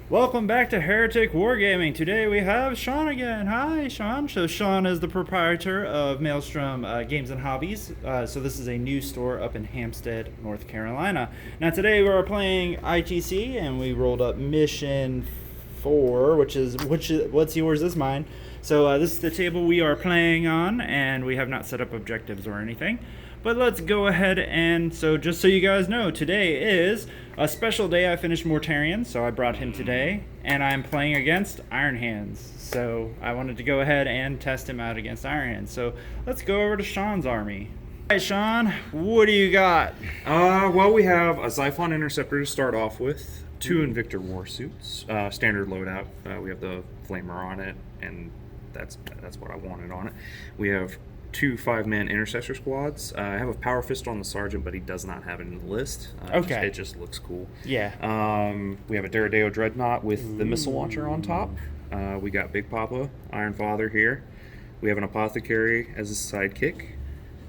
Welcome back to Heretic Wargaming. Today we have Sean again. Hi, Sean. So Sean is the proprietor of Maelstrom Games and Hobbies. So this is a new store up in Hampstead, North Carolina. Now today we are playing ITC, and we rolled up Mission 4, which is what's yours is mine. So this is the table we are playing on, and we have not set up objectives or anything. But let's go ahead and, so just so you guys know, today is a special day. I finished Mortarian, so I brought him today, and I'm playing against Iron Hands. So I wanted to go ahead and test him out against Iron Hands. So let's go over to Sean's army. All right, Sean, what do you got? Well, we have a Xiphon Interceptor to start off with, two Invictus Warsuits, standard loadout. We have the Flamer on it, and that's what I wanted on it. We have two 5-man intercessor squads. I have a power fist on the sergeant, but he does not have it in the list. Okay. It just looks cool. Yeah. We have a Daredeo Dreadnought with the missile launcher on top. We got Big Papa, Iron Father here. We have an Apothecary as a sidekick.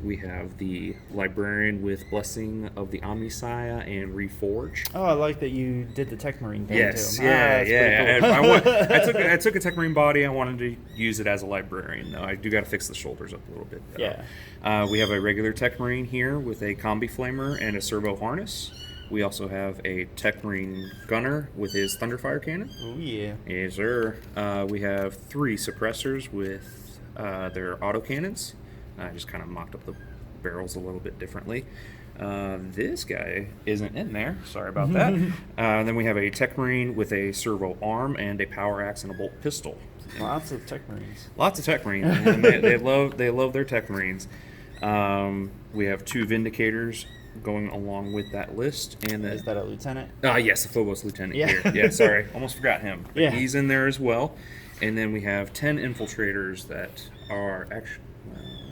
We have the Librarian with Blessing of the Omniscience and Reforge. Oh, I like that you did the Tech Marine thing Yes, too. yeah. Cool. I took a Tech Marine body. I wanted to use it as a Librarian, though. I do got to fix the shoulders up a little bit. Yeah. We have a regular Tech Marine here with a Combi Flamer and a Servo Harness. We also have a Tech Marine Gunner with his Thunderfire Cannon. Oh, yeah. Yes, sir. We have 3 Suppressors with their autocannons. I just kind of mocked up the barrels a little bit differently. This guy isn't in there. Sorry about that. Then we have a Tech Marine with a Servo Arm and a Power Axe and a Bolt Pistol. Lots of Tech Marines. Lots of Tech Marines. And they love their Tech Marines. We have 2 Vindicators going along with that list. And Is that a lieutenant? Yes, the Phobos Lieutenant here. Yeah. Yeah, sorry. Almost forgot him. But Yeah. he's in there as well. And then we have 10 Infiltrators that are actually...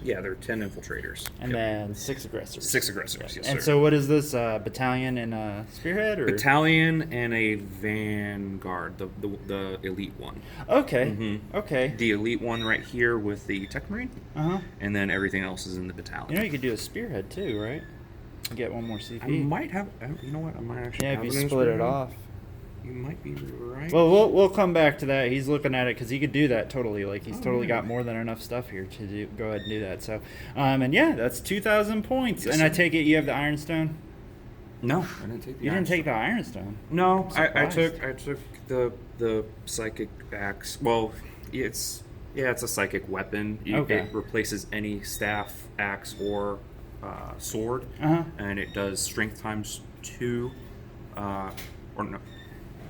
yeah, there are 10 infiltrators. And then 6 aggressors. 6 aggressors, yes, And sir. so what is this, battalion and a spearhead? Or? Battalion and a vanguard, the elite one. Okay, Mm-hmm. okay. The elite one right here with the Tech Marine. Uh-huh. And then everything else is in the You battalion. know you could do a spearhead too, right? Get one more CP. I might have, you know what, I might actually Yeah, have if you it in split it Spearhead. off. You might be right. Well, we'll come back to that. He's looking at it because he could do that totally. Like he's totally yeah. got more than enough stuff here to go ahead and do that. So, and yeah, that's 2,000 points. Yes, and I sir. take it you have the Ironstone. No, I didn't take the You didn't take Ironstone. the Ironstone. No, I Surprised. took the psychic axe. Well, it's a psychic weapon. Okay. It replaces any staff, axe, or sword, and it does strength times 2,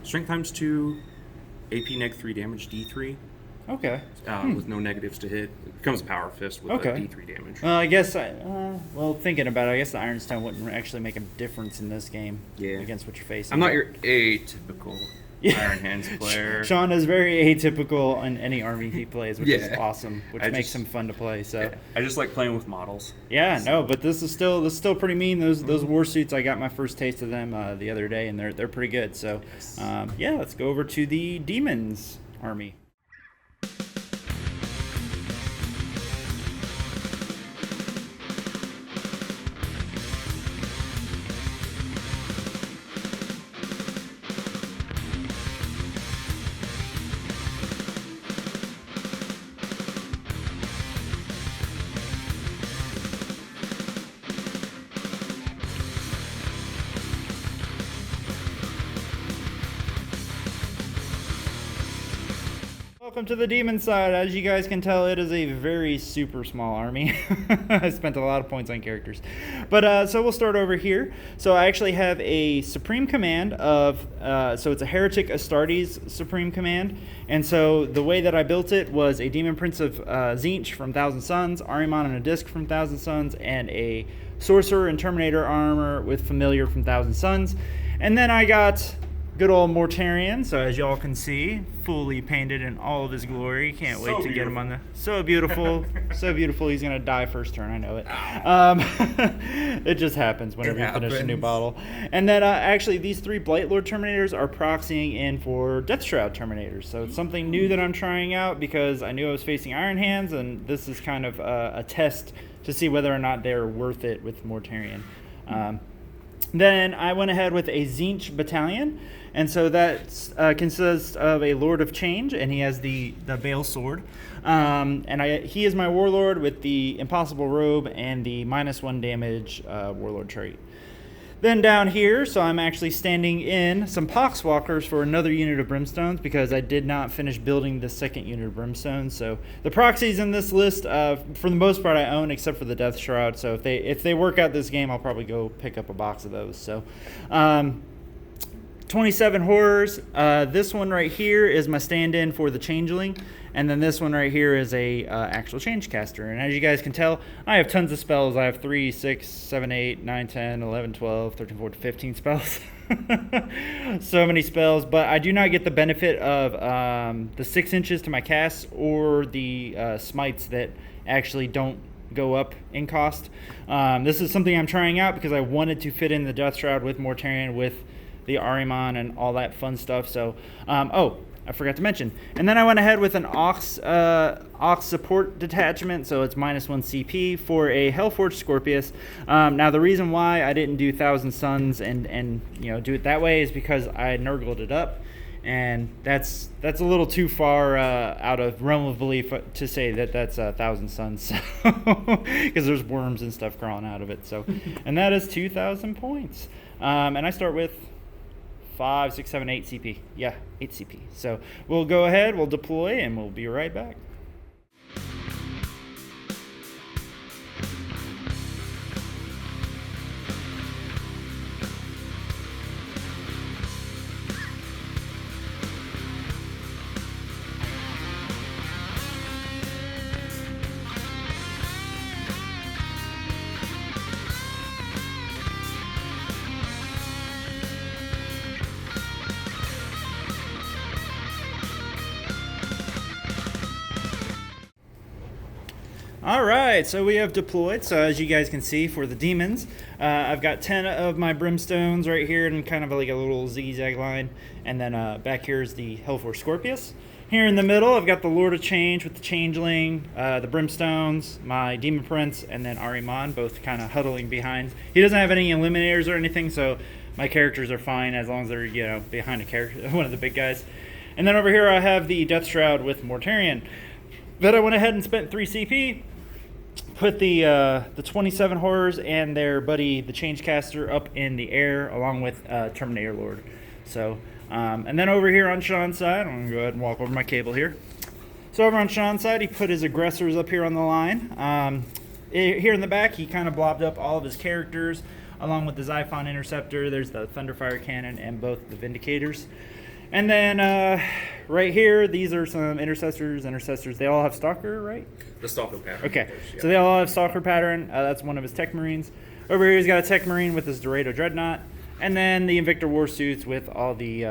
strength times 2, AP neg 3 damage D3. Okay. With no negatives to hit. It becomes a power fist with a D3 damage. Well, I guess thinking about it, I guess the Ironstone wouldn't actually make a difference in this game. Yeah. Against what you're facing. I'm not your atypical Iron Hands player. Sean is very atypical in any army he plays, which is awesome, which makes him fun to play. So I just like playing with models. yeah, no, but this is still pretty mean. Those warsuits, I got my first taste of them the other day, and they're pretty good. So yeah, let's go over to the Daemons army. Welcome to the demon side. As you guys can tell, it is a very super small army. I spent a lot of points on characters. But so we'll start over here. So I actually have a Supreme Command of, so it's a Heretic Astartes Supreme Command. And so the way that I built it was a Demon Prince of Tzeentch from Thousand Suns, Ahriman and a Disc from Thousand Suns, and a Sorcerer and Terminator armor with Familiar from Thousand Suns. And then I got good old Mortarian, so as y'all can see, fully painted in all of his glory. Can't wait to get him on the... So beautiful. So beautiful. He's going to die first turn. I know it. It just happens whenever you finish a new bottle. And then actually these 3 Blightlord Terminators are proxying in for Deathshroud Terminators. So it's something new that I'm trying out because I knew I was facing Iron Hands, and this is kind of a test to see whether or not they're worth it with Mortarian. Then I went ahead with a Tzeentch battalion, and so that consists of a Lord of Change, and he has the Bale Sword. He is my Warlord with the Impossible Robe and the -1 damage Warlord trait. Then down here, so I'm actually standing in some Poxwalkers for another unit of Brimstones because I did not finish building the second unit of Brimstones. So the proxies in this list, for the most part, I own except for the Death Shroud. So if they work out this game, I'll probably go pick up a box of those. So 27 Horrors. This one right here is my stand-in for the Changeling. And then this one right here is a actual change caster. And as you guys can tell, I have tons of spells. I have 3, 6, 7, 8, 9, 10, 11, 12, 13, 14, 15 spells. So many spells. But I do not get the benefit of the 6 inches to my casts or the smites that actually don't go up in cost. This is something I'm trying out because I wanted to fit in the Death Shroud with Mortarian, with the Ahriman and all that fun stuff. So, I forgot to mention. And then I went ahead with an Ox support detachment, so it's -1 CP for a Hellforged Scorpius. Now the reason why I didn't do Thousand Suns and do it that way is because I nurgled it up, and that's a little too far out of realm of belief to say that that's 1,000 Suns, because there's worms and stuff crawling out of it. So, and that is 2,000 points. And I start with 5, 6, 7, 8 CP. Yeah, 8 CP. So we'll go ahead, we'll deploy, and we'll be right back. Alright, so we have deployed. So as you guys can see, for the Demons, I've got 10 of my Brimstones right here in kind of like a little zigzag line. And then back here is the Hellforged Scorpius. Here in the middle, I've got the Lord of Change with the Changeling, the Brimstones, my Demon Prince, and then Ahriman, both kind of huddling behind. He doesn't have any Eliminators or anything, so my characters are fine as long as they're, behind a character, one of the big guys. And then over here I have the Death Shroud with Mortarian. Then I went ahead and spent 3 CP. Put the 27 Horrors and their buddy, the Changecaster, up in the air, along with Terminator Lord. So, and then over here on Sean's side, I'm going to go ahead and walk over my cable here. So over on Sean's side, he put his aggressors up here on the line. Here in the back, he kind of blobbed up all of his characters, along with the Xiphon Interceptor. There's the Thunderfire Cannon and both the Vindicators. And then right here, these are some intercessors. They all have Stalker, right? The Stalker pattern. Okay, course, yeah. So they all have Stalker pattern. That's one of his Tech Marines. Over here, he's got a Tech Marine with his Dorado Dreadnought. And then the Invictus Warsuits with all the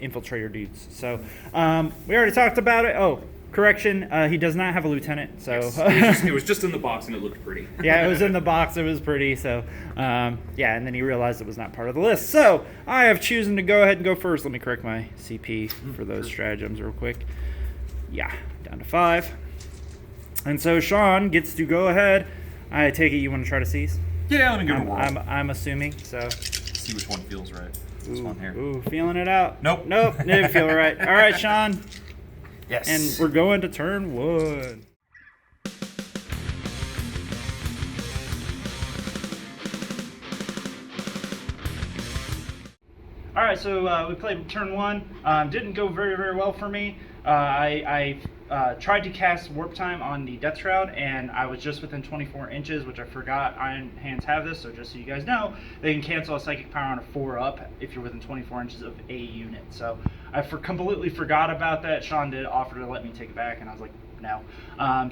Infiltrator dudes. So we already talked about it. Oh, correction, he does not have a lieutenant. So yes. It was just in the box and it looked pretty. Yeah, it was in the box. It was pretty. So and then he realized it was not part of the list. So I have chosen to go ahead and go first. Let me correct my CP for those stratagems real quick. Yeah, down to 5. And so Sean gets to go ahead. I take it you want to try to seize? Yeah, let me go to war. I'm assuming. So See which one feels right. This one here. Ooh, feeling it out. Nope. Didn't feel right. All right, Sean. Yes. And we're going to turn 1. All right, so we played turn 1. Didn't go very, very well for me. I tried to cast Warp Time on the Death Shroud, and I was just within 24 inches, which I forgot. Iron Hands have this, so just so you guys know, they can cancel a Psychic Power on a 4-up if you're within 24 inches of a unit. So I completely forgot about that. Sean did offer to let me take it back, and I was like, no.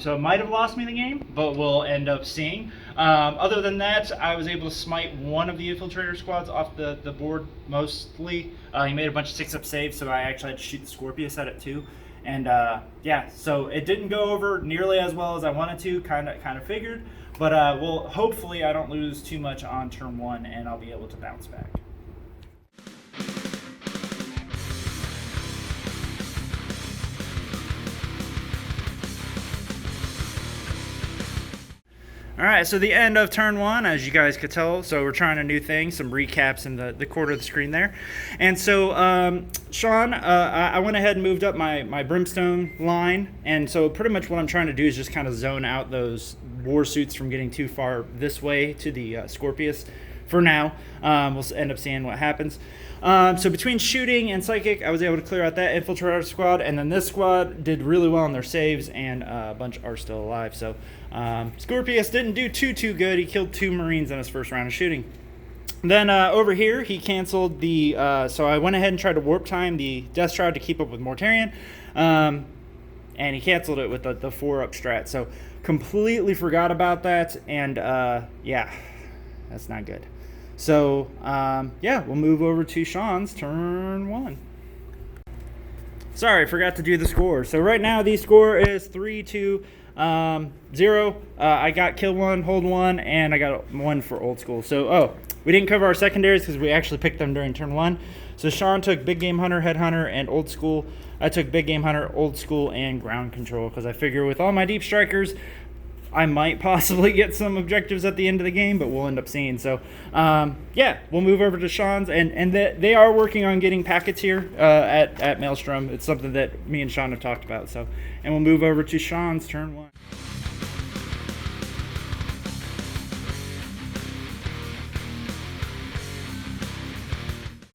So it might have lost me the game, but we'll end up seeing. Other than that, I was able to smite one of the Infiltrator squads off the board mostly. He made a bunch of 6-up saves, so I actually had to shoot the Scorpius at it too. And yeah, so it didn't go over nearly as well as I wanted to, kind of figured. But well, hopefully I don't lose too much on turn 1, and I'll be able to bounce back. All right, so the end of turn one, as you guys could tell. So we're trying a new thing, some recaps in the corner of the screen there. And so, Sean, I went ahead and moved up my Brimstone line. And so pretty much what I'm trying to do is just kind of zone out those Warsuits from getting too far this way to the Scorpius for now. We'll end up seeing what happens. So between shooting and psychic, I was able to clear out that infiltrator squad, and then this squad did really well on their saves, and a bunch are still alive. So Scorpius didn't do too good. He killed 2 Marines in his first round of shooting. Then over here, he canceled the. So I went ahead and tried to warp time the Death Shroud to keep up with Mortarian, and he canceled it with the 4-up strat. So completely forgot about that, and yeah, that's not good. So, yeah, we'll move over to Sean's turn 1. Sorry, forgot to do the score. So right now the score is 3-0. I got kill 1, hold 1, and I got 1 for old school. So, we didn't cover our secondaries because we actually picked them during turn 1. So Sean took Big Game Hunter, Headhunter, and Old School. I took Big Game Hunter, Old School, and Ground Control because I figure with all my Deep Strikers, I might possibly get some objectives at the end of the game, but we'll end up seeing. So, yeah, we'll move over to Sean's, and they are working on getting packets here at Maelstrom. It's something that me and Sean have talked about. So, and we'll move over to Sean's turn 1.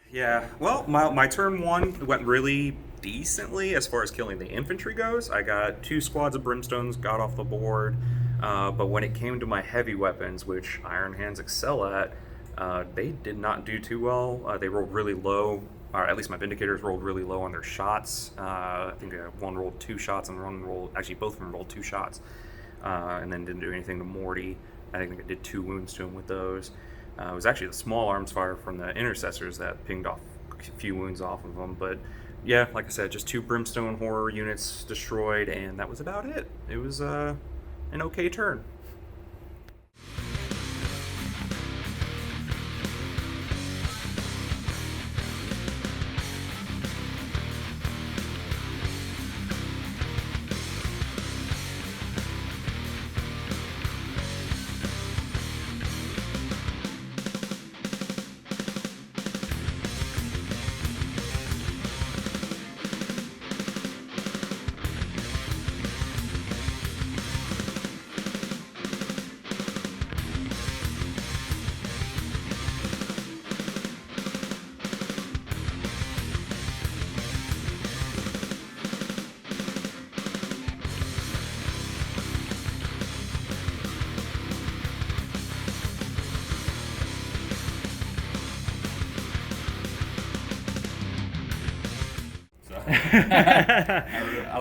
Yeah, well, my turn 1 went really decently as far as killing the infantry goes. I got 2 squads of Brimstones, got off the board. But when it came to my heavy weapons, which Iron Hands excel at, they did not do too well. They rolled really low, or at least my Vindicators rolled really low on their shots. I think one rolled 2 shots and one rolled, actually both of them rolled 2 shots, and then didn't do anything to Morty. I think I did 2 wounds to him with those. It was actually the small arms fire from the Intercessors that pinged off a few wounds off of them. But yeah, like I said, just 2 Brimstone Horror units destroyed, and that was about it. It was an okay turn.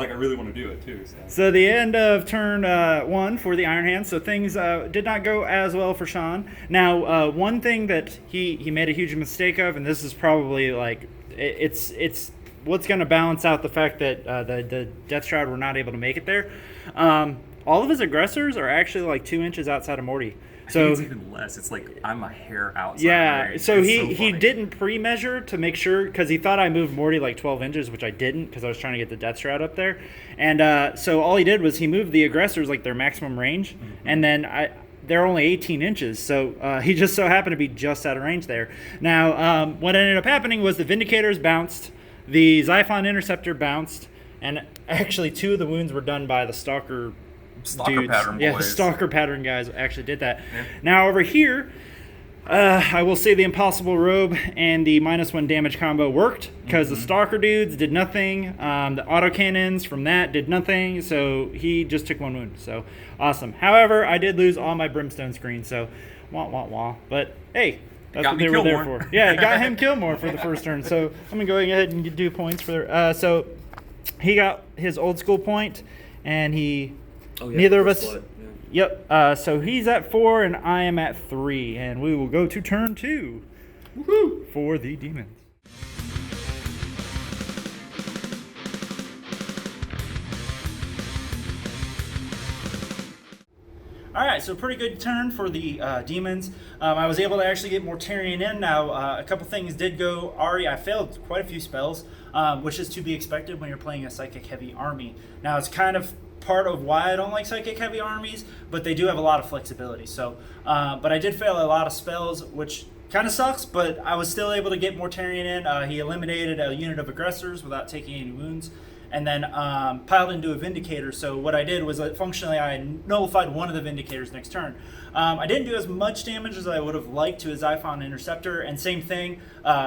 I really want to do it too. So the end of turn 1 for the Iron Hands. So things did not go as well for Sean. Now, one thing that he made a huge mistake of, and this is probably like it's what's going to balance out the fact that the Death Shroud were not able to make it there. All of his aggressors are actually like 2 inches outside of Morty. So it's even less. It's like I'm a hair outside. Yeah, right? so he he didn't pre-measure to make sure because he thought I moved Morty like 12 inches, which I didn't because I was trying to get the Death Shroud up there. And so all he did was he moved the aggressors like their maximum range, and then they're only 18 inches, so he just so happened to be just out of range there. Now, what ended up happening was the Vindicators bounced, the Xiphon Interceptor bounced, and actually 2 of the wounds were done by the Stalker dudes. pattern boys. Yeah, the Stalker pattern guys actually did that. Yeah. Now over here, I will say the Impossible Robe and the -1 damage combo worked because the Stalker dudes did nothing. The autocannons from that did nothing, so he just took 1 wound. So awesome. However, I did lose all my Brimstone screens, so wah wah wah. But hey, that's what they were there for. Yeah, it got him kill more for the first turn. So I'm gonna go ahead and do points for. So he got his old school point, and he. Oh, yeah, Neither of us. Yeah. Yep. So he's at 4 and I am at 3, and we will go to turn 2. Woohoo! For the Demons. All right, so pretty good turn for the Demons. I was able to actually get Mortarian in. Now, a couple things did go awry. I failed quite a few spells, which is to be expected when you're playing a psychic heavy army. Now, it's kind of part of why I don't like psychic heavy armies, but they do have a lot of flexibility. So, but I did fail a lot of spells, which kind of sucks, but I was still able to get Mortarian in. He eliminated a unit of aggressors without taking any wounds, and then piled into a Vindicator. So what I did was functionally I nullified one of the Vindicators next turn. I didn't do as much damage as I would have liked to a Xiphon Interceptor, and same thing,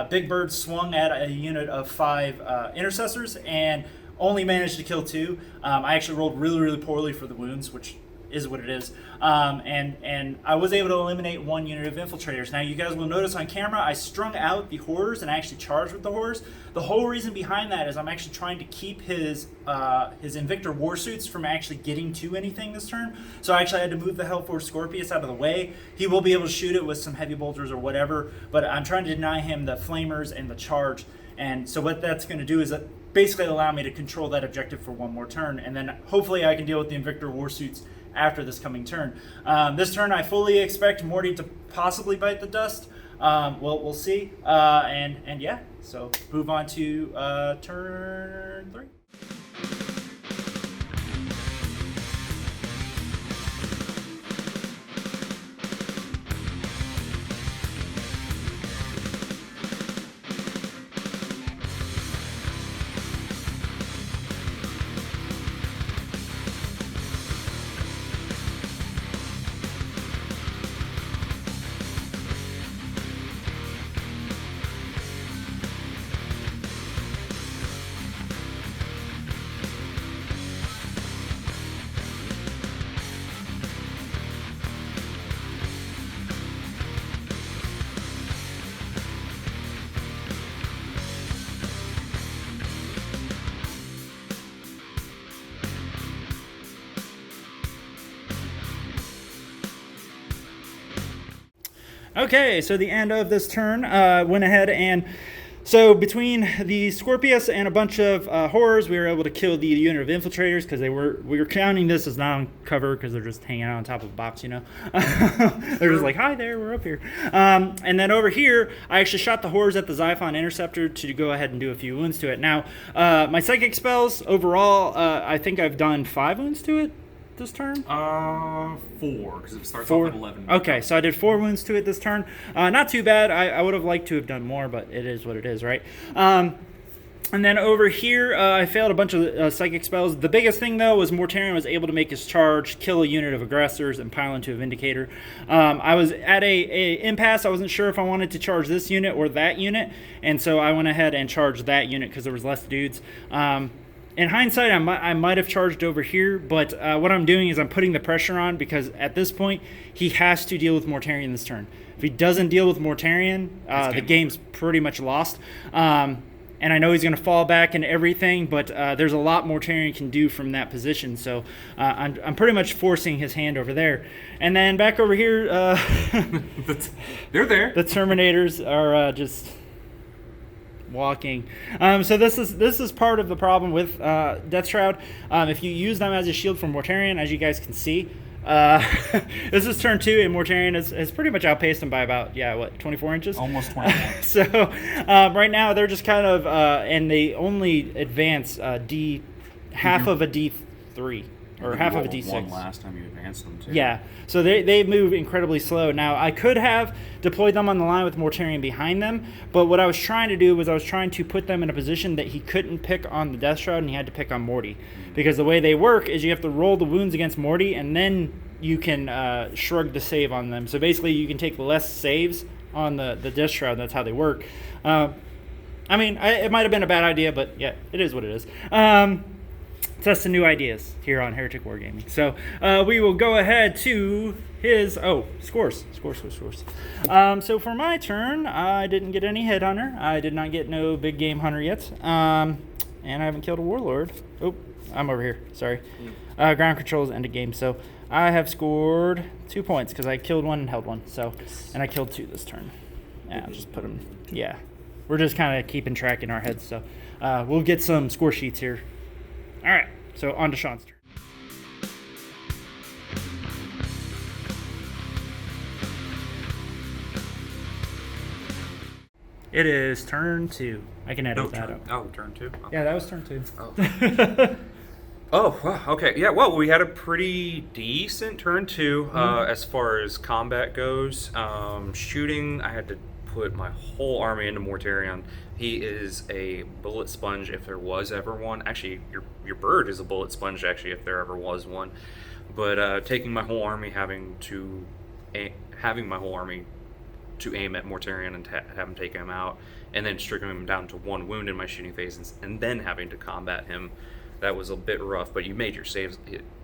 Big Bird swung at a unit of 5 Intercessors and only managed to kill 2. I actually rolled really, really poorly for the wounds, which is what it is. And I was able to eliminate 1 unit of Infiltrators. Now you guys will notice on camera I strung out the Horrors and actually charged with the Horrors. The whole reason behind that is I'm actually trying to keep his Invictus Warsuits from actually getting to anything this turn. So I actually had to move the Hellforce Scorpius out of the way. He will be able to shoot it with some heavy bolters or whatever, but I'm trying to deny him the Flamers and the charge. And so what that's going to do is basically allow me to control that objective for 1 more turn, and then hopefully I can deal with the Invictus Warsuits after this coming turn. This turn I fully expect Morty to possibly bite the dust. We'll see. And yeah, so move on to turn 3. Okay, so the end of this turn went ahead and so between the Scorpius and a bunch of horrors, we were able to kill the unit of Infiltrators because we were counting this as not on cover because they're just hanging out on top of a box, you know. They're just like, hi there, we're up here. And then over here, I actually shot the horrors at the Xiphon Interceptor to go ahead and do a few wounds to it. Now, my psychic spells overall, I think I've done 5 wounds to it this turn? 4, because it starts 4? off at 11. Okay, so I did 4 wounds to it this turn. Not too bad. I would have liked to have done more, but it is what it is, right? And then over here, I failed a bunch of psychic spells. The biggest thing, though, was Mortarian was able to make his charge, kill a unit of aggressors, and pile into a Vindicator. I was at a impasse. I wasn't sure if I wanted to charge this unit or that unit, and so I went ahead and charged that unit because there was less dudes. In hindsight, I might have charged over here, but what I'm doing is I'm putting the pressure on because at this point, he has to deal with Mortarian this turn. If he doesn't deal with Mortarian, the game's pretty much lost. And I know he's going to fall back and everything, but there's a lot Mortarian can do from that position. So I'm pretty much forcing his hand over there. And then back over here, they're there. The Terminators are just walking. So this is part of the problem with Death Shroud. If you use them as a shield for Mortarian, as you guys can see, this is turn 2, and Mortarian has pretty much outpaced him by about 24 inches, Almost 24. So right now they're just kind of and they only advance half of a D3 or half of a D6. One last time you advanced them too. Yeah, so they move incredibly slow. Now, I could have deployed them on the line with Mortarian behind them, but what I was trying to do was I was trying to put them in a position that he couldn't pick on the Death Shroud and he had to pick on Morty. Because the way they work is you have to roll the wounds against Morty and then you can shrug the save on them. So basically you can take less saves on the Death Shroud. That's how they work. I mean, it might have been a bad idea, but yeah, it is what it is. Test some new ideas here on Heretic Wargaming. So we will go ahead to his scores. So for my turn, I didn't get any Headhunter. I did not get no big game hunter yet, and I haven't killed a Warlord. Oh, I'm over here. Sorry. Ground controls end of game. So I have scored 2 points because I killed one and held one. So and I killed 2 this turn. Yeah, I'll just put them. Yeah, we're just kind of keeping track in our heads. So we'll get some score sheets here. All right, so on to Sean's turn. It is turn 2. I can edit that up. Oh, turn 2? Okay. Yeah, that was turn 2. Oh. Oh, wow. Okay. Yeah, well, we had a pretty decent turn two as far as combat goes. Shooting, I had to put my whole army into Mortarian. He is a bullet sponge if there was ever one. Actually, your bird is a bullet sponge, actually, if there ever was one. But taking my whole army, having my whole army to aim at Mortarian and have him take him out, and then striking him down to 1 wound in my shooting phase, and then having to combat him. That was a bit rough, but you made your saves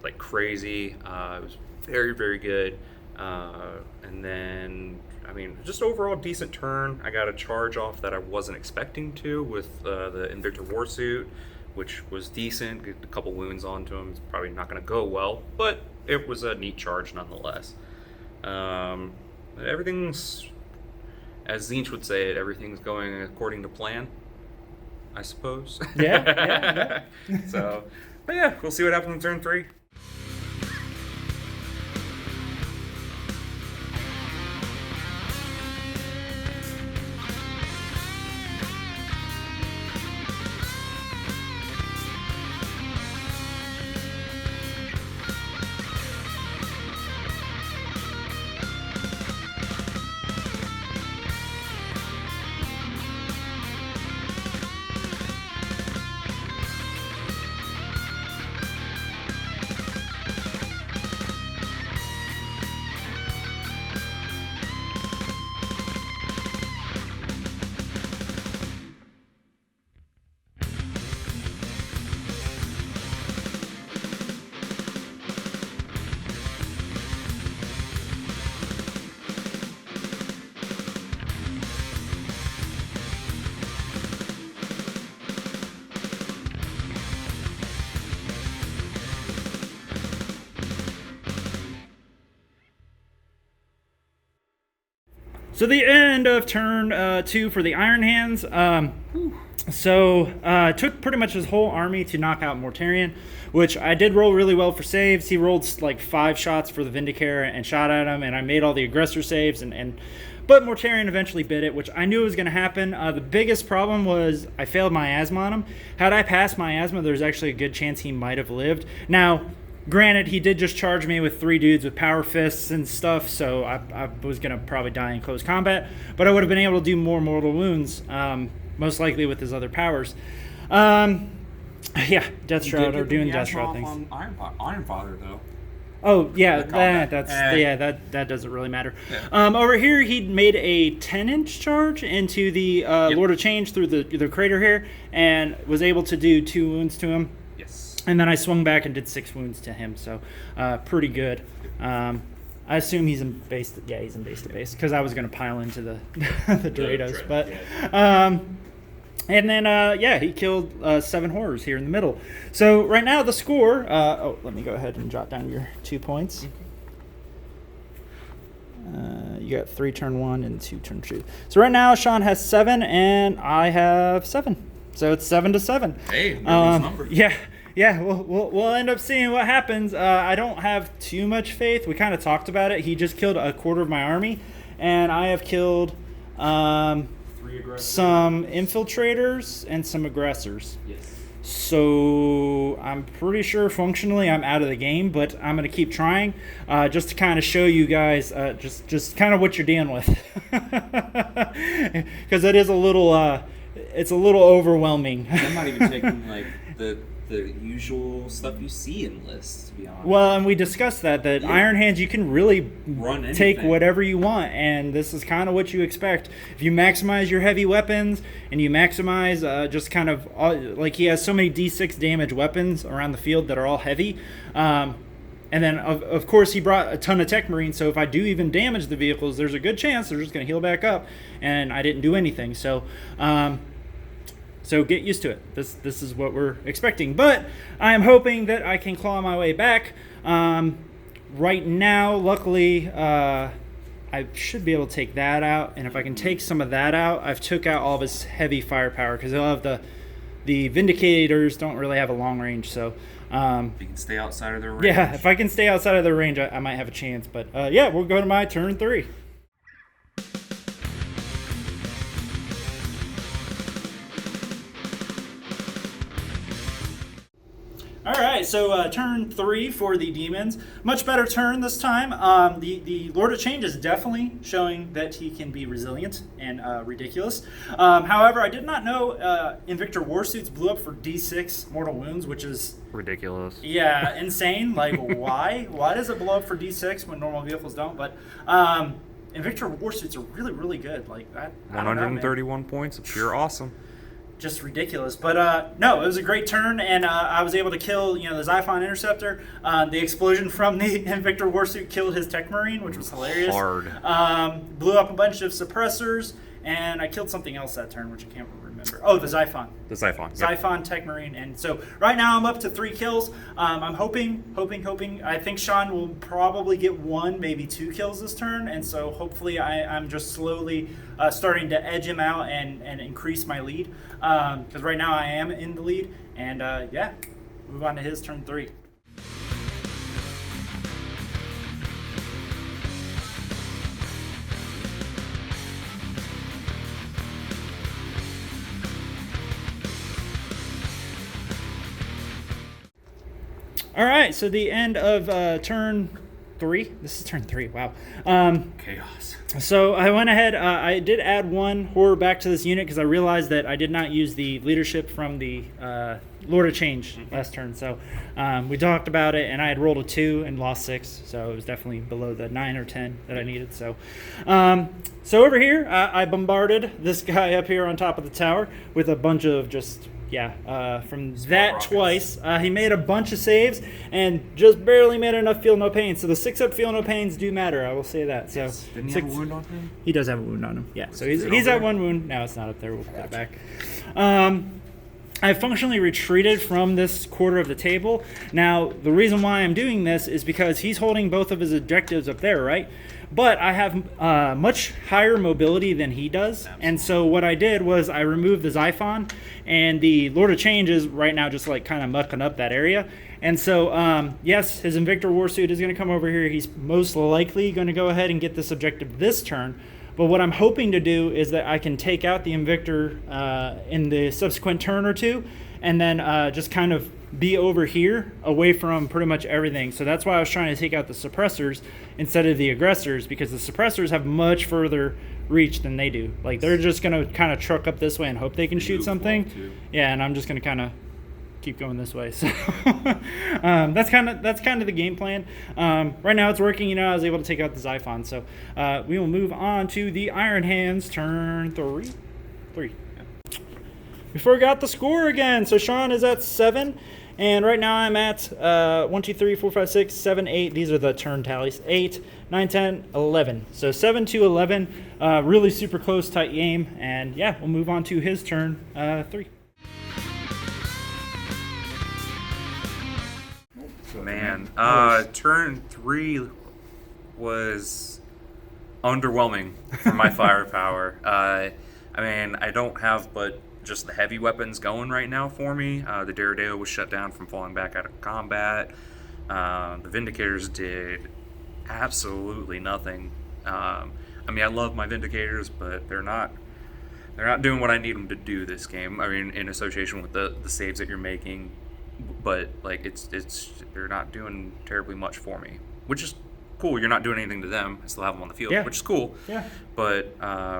like crazy. It was very, very good. And then, I mean, just overall decent turn. I got a charge off that I wasn't expecting to with the Invictus Warsuit, which was decent. Get a couple wounds onto him. It's probably not going to go well, but it was a neat charge nonetheless. Everything's, as Zinch would say it, everything's going according to plan, I suppose. Yeah. So, but yeah, we'll see what happens in turn 3. So the end of turn 2 for the Iron Hands. Took pretty much his whole army to knock out Mortarian, which I did roll really well for saves. He rolled like 5 shots for the Vindicator and shot at him, and I made all the aggressor saves, but Mortarian eventually bit it, which I knew was going to happen. The biggest problem was I failed miasma on him. Had I passed miasma, there's actually a good chance he might have lived. Now, granted, he did just charge me with 3 dudes with power fists and stuff, so I was going to probably die in close combat, but I would have been able to do more mortal wounds, most likely with his other powers. Death Shroud or doing Death Shroud things. On Iron Father, though. Oh, yeah, that doesn't really matter. Yeah. Over here, he made a 10-inch charge into the Lord of Change through the crater here, and was able to do 2 wounds to him. And then I swung back and did 6 wounds to him, so pretty good. I assume he's in base. He's in base to base because I was going to pile into the the Dorados, but and then he killed 7 horrors here in the middle. So right now the score. Let me go ahead and jot down your 2 points. You got 3 turn 1 and 2 turn 2. So right now Sean has 7 and I have 7. So it's 7-7. Hey, number. Yeah, we'll end up seeing what happens. I don't have too much faith. We kind of talked about it. He just killed a quarter of my army, and I have killed some infiltrators and some aggressors. Yes. So I'm pretty sure functionally I'm out of the game, but I'm going to keep trying just to kind of show you guys just kind of what you're dealing with. Because it is a little it's a little overwhelming. I'm not even taking like the usual stuff you see in lists, to be honest. Well, and we discussed that Iron Hands, you can really take whatever you want, and this is kind of what you expect. If you maximize your heavy weapons, and you maximize just kind of, like he has so many D6 damage weapons around the field that are all heavy, and then of course he brought a ton of Tech Marines, so if I do even damage the vehicles, there's a good chance they're just going to heal back up, and I didn't do anything, so... So get used to it. This is what we're expecting. But I am hoping that I can claw my way back. Right now, luckily, I should be able to take that out. And if I can take some of that out, I've took out all of his heavy firepower because he'll have the Vindicators don't really have a long range. So if you can stay outside of their range. Yeah, if I can stay outside of their range, I might have a chance. But we'll go to my turn 3. All right, so turn 3 for the Demons. Much better turn this time. The Lord of Change is definitely showing that he can be resilient and ridiculous. However, I did not know Invictus Warsuits blew up for D6 mortal wounds, which is Ridiculous. yeah, insane. Like, why? Why does it blow up for D6 when normal vehicles don't? But Invictus Warsuits are really, really good. Like, I don't know, man. 131 points of pure awesome. Just ridiculous. But no, it was a great turn, and I was able to kill, the Xiphon Interceptor. The explosion from the Invictus Warsuit killed his Tech Marine, which was hilarious. Hard. Blew up a bunch of suppressors, and I killed something else that turn, which I can't remember. Oh, the Xiphon. The Xiphon. Yep. Xiphon, Tech Marine. And so right now I'm up to 3 kills. I'm hoping. I think Sean will probably get 1, maybe 2 kills this turn. And so hopefully I'm just slowly starting to edge him out and increase my lead. Because right now I am in the lead. And yeah, move on to his turn 3. All right, so the end of turn 3. This is turn 3. Wow. Chaos. So I went ahead. I did add 1 horror back to this unit because I realized that I did not use the leadership from the Lord of Change last turn. So we talked about it, and I had rolled a 2 and lost 6. So it was definitely below the 9 or 10 that I needed. So so over here, I bombarded this guy up here on top of the tower with a bunch of just... from that rockets. twice. He made a bunch of saves and just barely made enough feel no pain. So the 6-up feel no pains do matter. I will say that. So Didn't he have a wound on him? He does have a wound on him. Yeah. So Is it he's over at there? 1 wound. Now it's not up there. We'll put that back. I functionally retreated from this quarter of the table. Now the reason why I'm doing this is because he's holding both of his objectives up there, right? But I have much higher mobility than he does. Absolutely. And so what I did was I removed the Xiphon, and the Lord of Change is right now just like kind of mucking up that area. And so, yes, his Invictus Warsuit is going to come over here. He's most likely going to go ahead and get this objective this turn. But what I'm hoping to do is that I can take out the Invictor in the subsequent turn or 2, and then just kind of be over here away from pretty much everything. So that's why I was trying to take out the suppressors instead of the aggressors, because the suppressors have much further reach than they do. Like, they're just going to kind of truck up this way and hope they can shoot something. Yeah, and I'm just going to kind of keep going this way. So that's kind of the game plan. Right now it's working. I was able to take out the Xiphon. So we will move on to the Iron Hands turn 3. We forgot the score again. So Sean is at 7. And right now I'm at 1, 2, 3, 4, 5, 6, 7, 8. These are the turn tallies. 8, 9, 10, 11. So 7 to 11. Really super close, tight game. And yeah, we'll move on to his turn 3. Man, turn 3 was underwhelming for my firepower. I mean, I don't have but just the heavy weapons going right now for me. The Daredevil was shut down from falling back out of combat. The Vindicators did absolutely nothing. I mean, I love my Vindicators, but they're not doing what I need them to do this game. I mean, in association with the saves that you're making, but like it's they're not doing terribly much for me, which is cool. You're not doing anything to them. I still have them on the field, which is cool. Yeah. But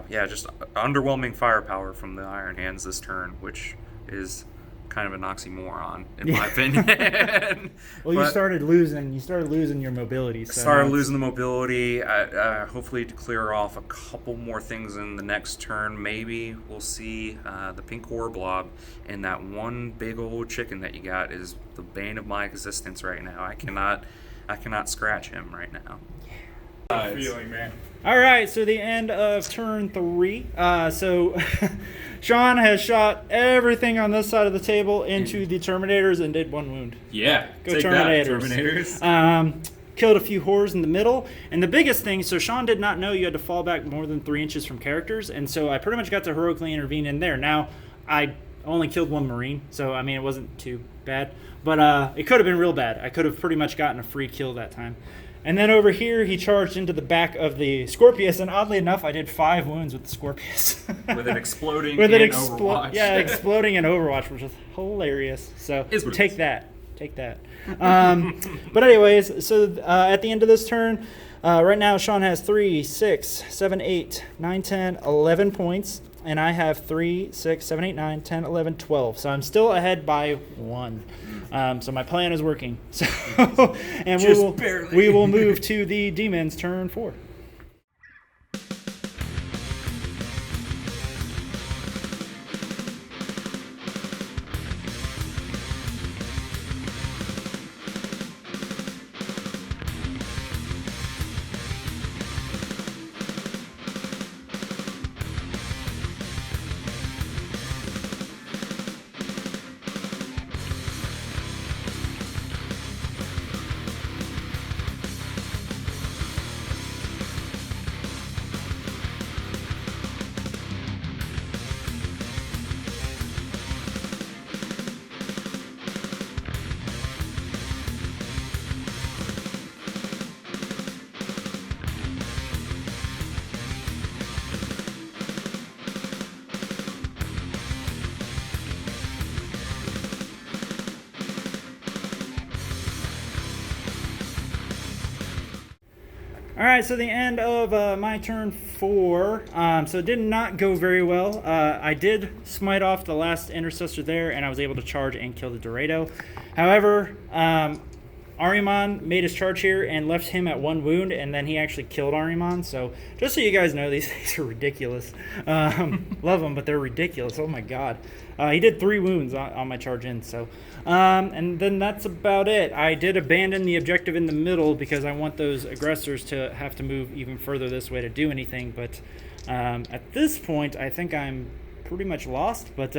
yeah, just underwhelming firepower from the Iron Hands this turn, which is kind of an oxymoron in my opinion. Well, you started losing your mobility. So started losing the mobility. Hopefully to clear off a couple more things in the next turn. Maybe we'll see the pink horror blob, and that one big old chicken that you got is the bane of my existence right now. I cannot scratch him right now. Feeling, man. All right, so the end of turn 3. So Sean has shot everything on this side of the table into the Terminators and did 1 wound. Yeah, Go take Terminators. that, Terminators. Killed a few horrors in the middle. And the biggest thing, so Sean did not know you had to fall back more than 3 inches from characters. And so I pretty much got to heroically intervene in there. Now, I only killed 1 Marine, so I mean, it wasn't too bad. But it could have been real bad. I could have pretty much gotten a free kill that time. And then over here, he charged into the back of the Scorpius, and oddly enough, I did 5 wounds with the Scorpius. With it exploding in Overwatch. Yeah, exploding in Overwatch, which is hilarious. So take that, take that. But anyways, so at the end of this turn, right now Sean has 3, 6, 7, 8, 9, 10, 11 points. And I have 3, 6, 7, 8, 9, 10, 11, 12. So I'm still ahead by 1. So my plan is working. So and we will move to the Demons turn 4. All right, so the end of my turn 4. So it did not go very well. I did smite off the last intercessor there, and I was able to charge and kill the Dorado. However, Ahriman made his charge here and left him at 1 wound, and then he actually killed Ahriman. So just so you guys know, these things are ridiculous. Love them, but they're ridiculous. Oh my god. He did 3 wounds on my charge in. So, and then that's about it. I did abandon the objective in the middle because I want those aggressors to have to move even further this way to do anything. But at this point, I think I'm pretty much lost. But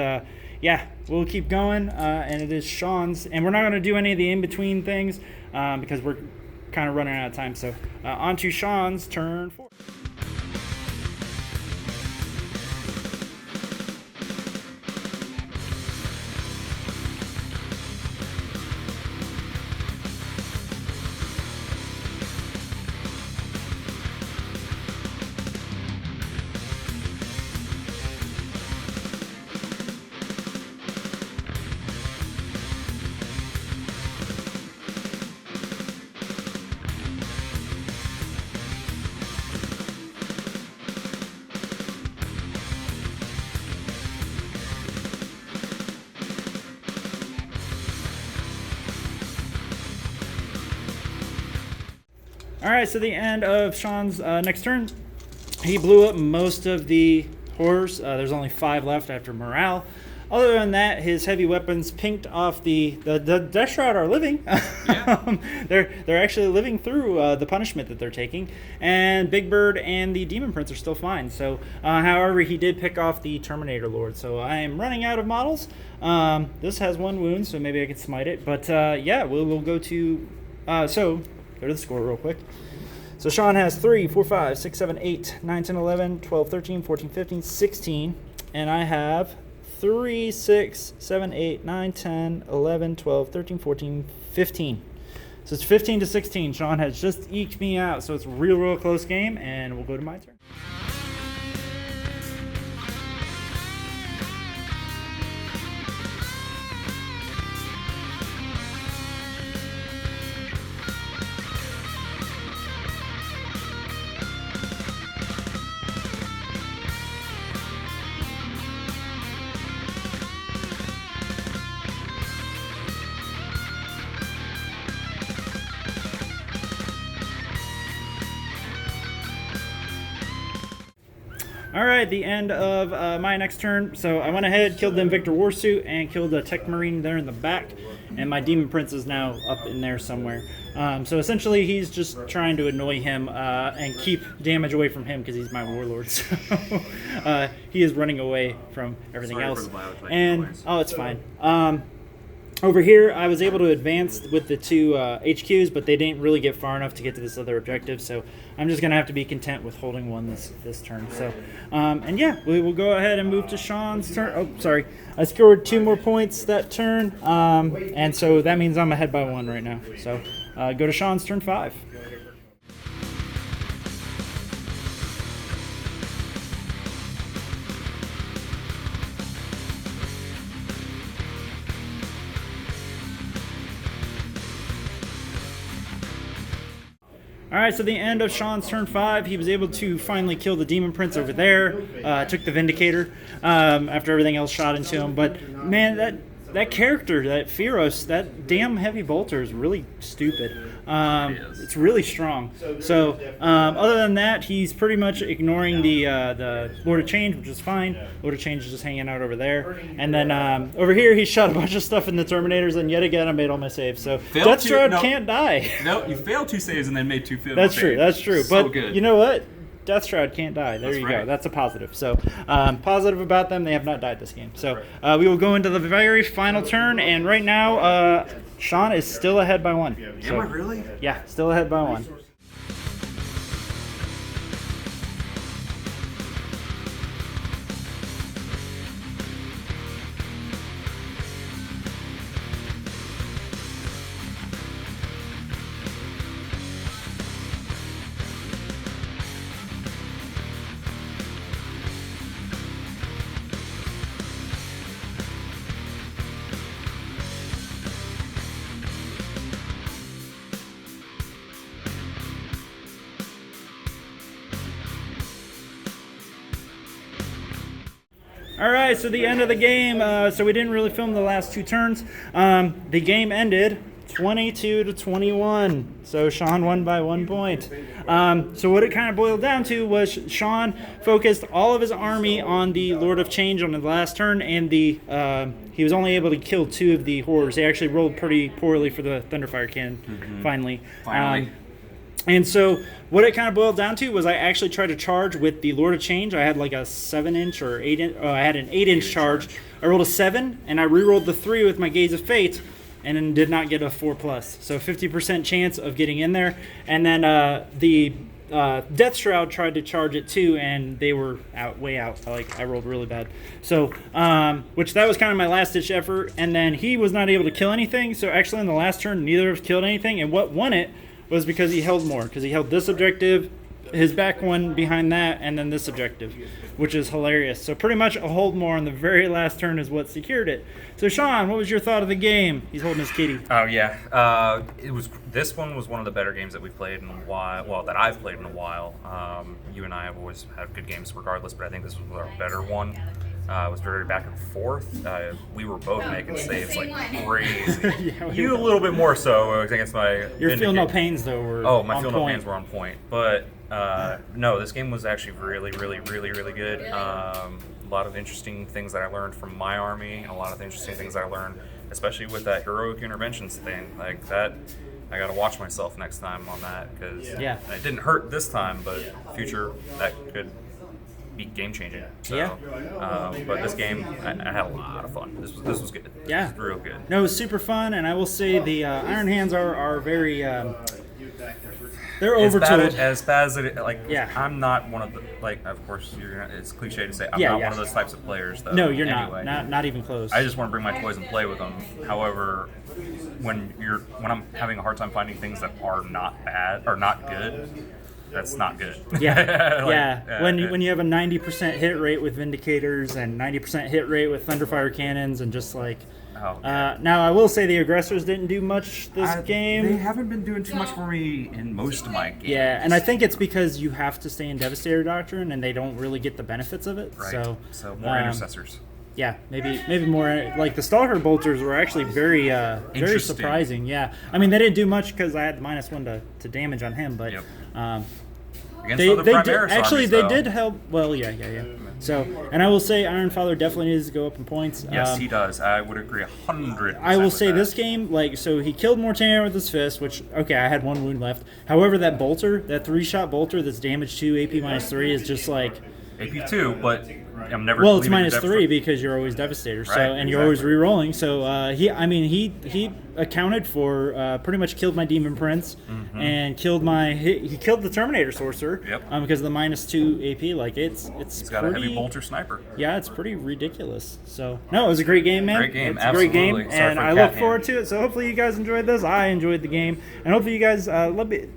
yeah, we'll keep going. And it is Sean's. And we're not going to do any of the in-between things because we're kind of running out of time. So on to Sean's turn 4. Alright, so the end of Sean's next turn. He blew up most of the horrors. There's only 5 left after morale. Other than that, his heavy weapons pinked off the Death Shroud are living. Yeah. They're actually living through the punishment that they're taking. And Big Bird and the Demon Prince are still fine. So, however, he did pick off the Terminator Lord. So I am running out of models. This has 1 wound, so maybe I can smite it. But yeah, we'll go to... so, go to the score real quick. So Sean has 3, 4, 5, 6, 7, 8, 9, 10, 11, 12, 13, 14, 15, 16. And I have 3, 6, 7, 8, 9, 10, 11, 12, 13, 14, 15. So it's 15 to 16. Sean has just eked me out. So it's a real close game. And we'll go to my turn. Alright, the end of my next turn. So I went ahead, killed the Invictus Warsuit, and killed the Tech Marine there in the back. And my Demon Prince is now up in there somewhere. So essentially, he's just trying to annoy him and keep damage away from him because he's my Warlord. So he is running away from everything else. And oh, it's fine. Over here, I was able to advance with the 2 HQs, but they didn't really get far enough to get to this other objective, so I'm just going to have to be content with holding 1 this turn. So, and yeah, we will go ahead and move to Sean's turn. Oh, sorry. I scored 2 more points that turn, and so that means I'm ahead by 1 right now. So, go to Sean's turn 5. All right, so the end of Sean's turn 5, he was able to finally kill the Demon Prince over there. Took the Vindicator after everything else shot into him. But man, that character, that Feros, that damn heavy bolter is really stupid. It's really strong. So other than that, he's pretty much ignoring the Lord of Change, which is fine. Lord of Change is just hanging out over there. And then over here, he shot a bunch of stuff in the Terminators, and yet again, I made all my saves. So Deathstrike can't die. No, you failed 2 saves and then made 2 failed That's saves. true. That's true. So But good. you know what? Death Shroud can't die. There That's you right. go. That's a positive. So positive about them. They have not died this game. So we will go into the very final turn. And right now, Sean is still ahead by 1. So, Am I really? yeah, still ahead by 1. All right, so the end of the game. So we didn't really film the last 2 turns. The game ended 22-21. So Sean won by 1 point. So what it kind of boiled down to was Sean focused all of his army on the Lord of Change on the last turn, and he was only able to kill 2 of the horrors. He actually rolled pretty poorly for the Thunderfire Cannon, finally. And so what it kind of boiled down to was I actually tried to charge with the Lord of Change. I had like a 7-inch or 8-inch. I had an 8-inch charge. I rolled a 7, and I re-rolled the 3 with my Gaze of Fate, and then did not get a 4+. So 50% chance of getting in there. And then the Death Shroud tried to charge it too, and they were way out. I rolled really bad. So, which that was kind of my last-ditch effort. And then he was not able to kill anything. So actually, in the last turn, neither of us killed anything. And what won it was because he held more. Because he held this objective, his back one behind that, and then this objective, which is hilarious. So pretty much a hold more on the very last turn is what secured it. So Sean, what was your thought of the game? He's holding his kitty. Oh yeah, this one was one of the better games that we've played in a while. Well, that I've played in a while. You and I have always had good games regardless, but I think this was our better one. It was very back and forth. We were both making saves like crazy. You a little bit more so against my. Your feel no pains though were my feel no pains were on point. But no, this game was actually really good. A lot of interesting things that I learned from my army. A lot of interesting things I learned, especially with that heroic interventions thing. Like that, I got to watch myself next time on that because it didn't hurt this time, but future that could be game changing. So, but this game, I had a lot of fun. This was good. Yeah, this was real good. No, it was super fun, and I will say the Iron Hands are very. They're overtooled. As bad as it, I'm not one of the, of course, it's cliche to say, I'm not one of those types of players, though. No, you're anyway. not even close. I just want to bring my toys and play with them. However, when I'm having a hard time finding things that are not bad, or not good, that's not good. Yeah, when you have a 90% hit rate with Vindicators and 90% hit rate with Thunderfire Cannons and just like... now, I will say the aggressors didn't do much this game. They haven't been doing too much for me in most of my games. Yeah, and I think it's because you have to stay in Devastator Doctrine, and they don't really get the benefits of it. Right. So more intercessors. Yeah, maybe more. Like the Stalker Bolters were actually very surprising. Yeah, I mean they didn't do much because I had -1 to damage on him, but they did help. Well, yeah. So, and I will say Iron Father definitely needs to go up in points. Yes, he does. I would agree 100%. I will say this game, so he killed Mortarian with his fist, which, okay, I had 1 wound left. However, that bolter, that 3-shot bolter that's damage 2, AP -3 is just like... AP 2, but I'm never... Well, it's -3 because you're always Devastator, you're always re-rolling. So, he accounted for, pretty much killed my Demon Prince and killed he killed the Terminator Sorcerer because of the -2 AP. Like, it's He's got a heavy bolter sniper. Yeah, it's pretty ridiculous. So, no, it was a great game, man. Great game, it's a great game, absolutely. and I look forward to it. So hopefully you guys enjoyed this. I enjoyed the game, and hopefully you guys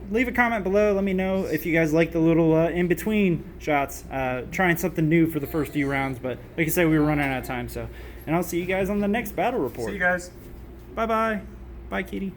leave a comment below. Let me know if you guys like the little in-between shots. Trying something new for the first few rounds, but like I said, we were running out of time. So, and I'll see you guys on the next battle report. See you guys. Bye-bye. Bye, kitty.